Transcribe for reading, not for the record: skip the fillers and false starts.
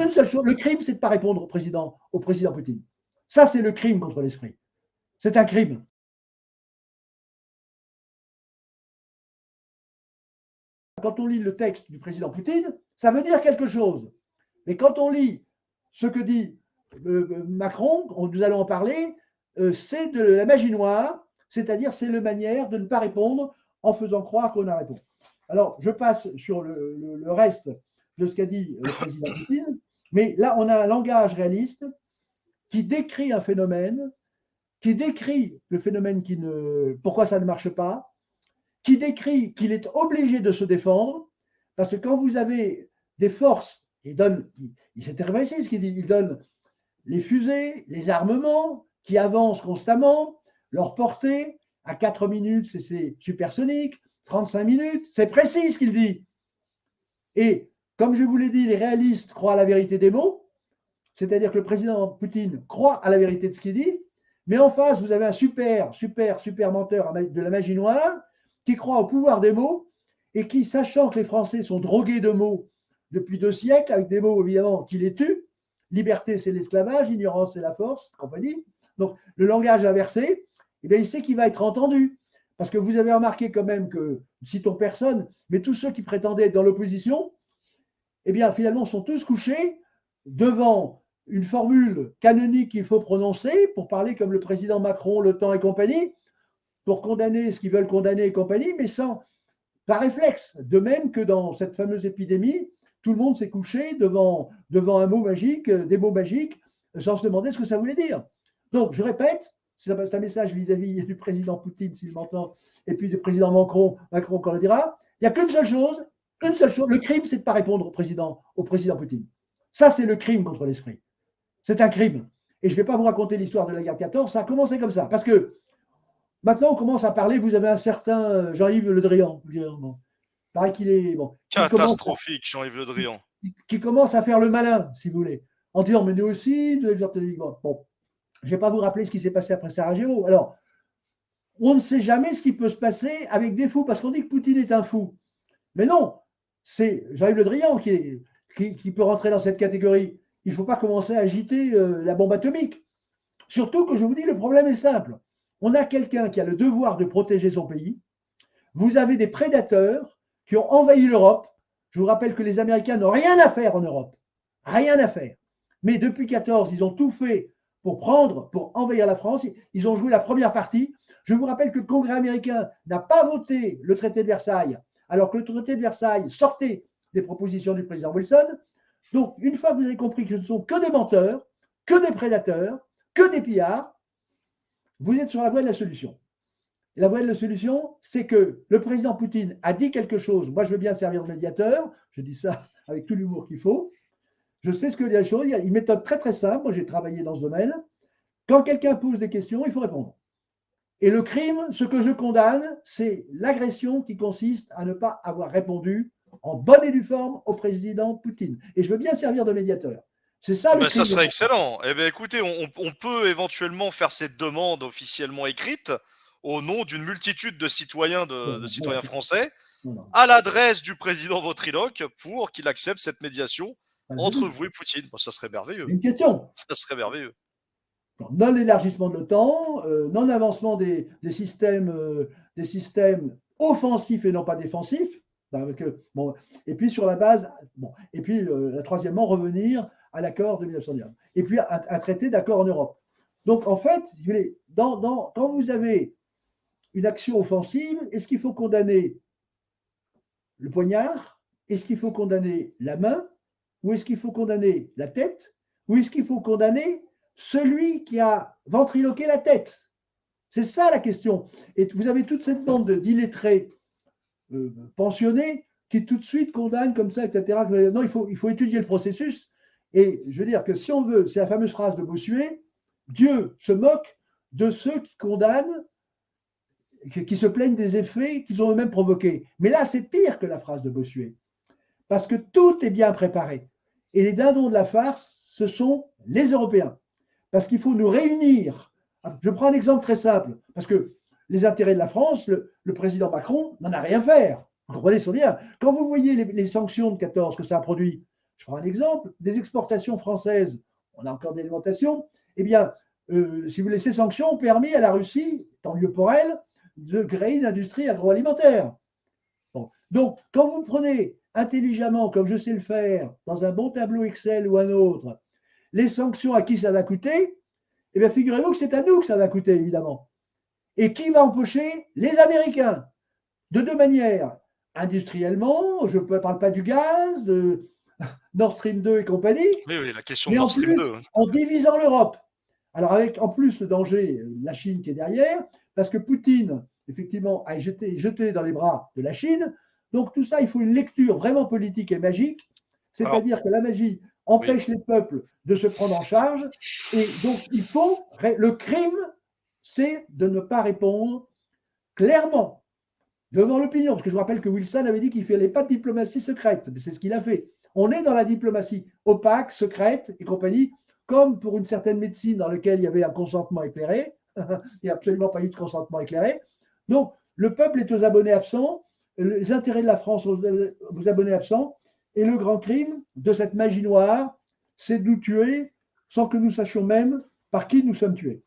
Une seule chose, le crime, c'est de ne pas répondre au président Poutine. Ça, c'est le crime contre l'esprit. C'est un crime. Quand on lit le texte du président Poutine, ça veut dire quelque chose. Mais quand on lit ce que dit Macron, nous allons en parler, c'est de la magie noire, c'est-à-dire c'est la manière de ne pas répondre en faisant croire qu'on a répondu. Alors, je passe sur le reste de ce qu'a dit le président Poutine, mais là, on a un langage réaliste qui décrit un phénomène, qui décrit le phénomène pourquoi ça ne marche pas, qui décrit qu'il est obligé de se défendre, parce que quand vous avez des forces, c'est très précis ce qu'il dit, il donne les fusées, les armements qui avancent constamment, leur portée à 4 minutes, c'est supersonique, 35 minutes, c'est précis ce qu'il dit. Et comme je vous l'ai dit, les réalistes croient à la vérité des mots, c'est-à-dire que le président Poutine croit à la vérité de ce qu'il dit, mais en face, vous avez un super menteur de la magie noire qui croit au pouvoir des mots et qui, sachant que les Français sont drogués de mots depuis 2 siècles, avec des mots évidemment qui les tuent, liberté c'est l'esclavage, ignorance c'est la force, compagnie. Donc le langage inversé, eh bien, il sait qu'il va être entendu. Parce que vous avez remarqué quand même que, citons personne, mais tous ceux qui prétendaient être dans l'opposition, eh bien finalement sont tous couchés devant une formule canonique qu'il faut prononcer pour parler comme le président Macron, Le Temps et compagnie, pour condamner ce qu'ils veulent condamner et compagnie, mais par réflexe. De même que dans cette fameuse épidémie, tout le monde s'est couché devant un mot magique, des mots magiques, sans se demander ce que ça voulait dire. Donc, je répète, c'est un message vis-à-vis du président Poutine, s'il m'entend, et puis du président Macron quand on le dira. Il n'y a qu'une seule chose, le crime, c'est de ne pas répondre au président Poutine. Ça, c'est le crime contre l'esprit. C'est un crime. Et je ne vais pas vous raconter l'histoire de la guerre 14, ça a commencé comme ça. Parce que maintenant, on commence à parler, vous avez un certain Jean-Yves Le Drian. Bon, pareil qu'il est. Bon, catastrophique, Jean-Yves Le Drian. Qui commence à faire le malin, si vous voulez, en disant, mais nous aussi, bon, je ne vais pas vous rappeler ce qui s'est passé après Sarajevo. Alors, on ne sait jamais ce qui peut se passer avec des fous, parce qu'on dit que Poutine est un fou. Mais non, c'est Jean-Yves Le Drian qui peut rentrer dans cette catégorie. Il ne faut pas commencer à agiter la bombe atomique. Surtout que je vous dis, le problème est simple. On a quelqu'un qui a le devoir de protéger son pays. Vous avez des prédateurs qui ont envahi l'Europe. Je vous rappelle que les Américains n'ont rien à faire en Europe. Rien à faire. Mais depuis 14, ils ont tout fait pour envahir la France. Ils ont joué la première partie. Je vous rappelle que le Congrès américain n'a pas voté le traité de Versailles, alors que le traité de Versailles sortait des propositions du président Wilson. Donc, une fois que vous avez compris que ce ne sont que des menteurs, que des prédateurs, que des pillards, vous êtes sur la voie de la solution. Et la voie de la solution, c'est que le président Poutine a dit quelque chose. Moi, je veux bien servir de médiateur. Je dis ça avec tout l'humour qu'il faut. Je sais ce que les choses. Il y a une méthode très très simple. Moi, j'ai travaillé dans ce domaine. Quand quelqu'un pose des questions, il faut répondre. Et le crime, ce que je condamne, c'est l'agression qui consiste à ne pas avoir répondu en bonne et due forme au président Poutine. Et je veux bien servir de médiateur. C'est ça le crime. Ça serait excellent. Eh bien, écoutez, on peut éventuellement faire cette demande officiellement écrite au nom d'une multitude de citoyens, de citoyens français, à l'adresse du président Votriloque pour qu'il accepte cette médiation entre vous et Poutine. Bon, ça serait merveilleux. Une question. Ça serait merveilleux. Non élargissement de l'OTAN, non avancement des systèmes offensifs et non pas défensifs. Bon, et puis sur la base, bon, et puis troisièmement, revenir à l'accord de 1919. Et puis un traité d'accord en Europe. Donc en fait, quand vous avez une action offensive, est-ce qu'il faut condamner le poignard? Est-ce qu'il faut condamner la main? Ou est-ce qu'il faut condamner la tête? Ou est-ce qu'il faut condamner celui qui a ventriloqué la tête? C'est ça la question. Et vous avez toute cette bande d'illettrés pensionnés qui tout de suite condamnent comme ça, etc. Non, il faut étudier le processus. Et je veux dire que si on veut, c'est la fameuse phrase de Bossuet, Dieu se moque de ceux qui condamnent, qui se plaignent des effets qu'ils ont eux-mêmes provoqués. Mais là, c'est pire que la phrase de Bossuet. Parce que tout est bien préparé. Et les dindons de la farce, ce sont les Européens. Parce qu'il faut nous réunir. Je prends un exemple très simple. Parce que les intérêts de la France, le président Macron n'en a rien à faire. Vous comprenez ça bien. Quand vous voyez les sanctions de 14 que ça a produit, je prends un exemple, des exportations françaises, on a encore des alimentations, eh bien, si vous voulez, ces sanctions ont permis à la Russie, tant mieux pour elle, de créer une industrie agroalimentaire. Bon. Donc, quand vous prenez intelligemment, comme je sais le faire, dans un bon tableau Excel ou un autre, les sanctions à qui ça va coûter, eh bien, figurez-vous que c'est à nous que ça va coûter, évidemment. Et qui va empocher? Les Américains. De deux manières. Industriellement, je ne parle pas du gaz, de Nord Stream 2 et compagnie, Oui, la question de mais en Nord Stream plus, 2. en divisant l'Europe. Alors, avec en plus le danger, la Chine qui est derrière, parce que Poutine, effectivement, a été jeté dans les bras de la Chine. Donc, tout ça, il faut une lecture vraiment politique et magique, c'est-à-dire que la magie empêche les peuples de se prendre en charge. Et donc, le crime, c'est de ne pas répondre clairement devant l'opinion. Parce que je vous rappelle que Wilson avait dit qu'il ne fallait pas de diplomatie secrète. C'est ce qu'il a fait. On est dans la diplomatie opaque, secrète et compagnie, comme pour une certaine médecine dans laquelle il y avait un consentement éclairé. Il n'y a absolument pas eu de consentement éclairé. Donc, le peuple est aux abonnés absents, les intérêts de la France aux abonnés absents, et le grand crime de cette magie noire, c'est de nous tuer sans que nous sachions même par qui nous sommes tués.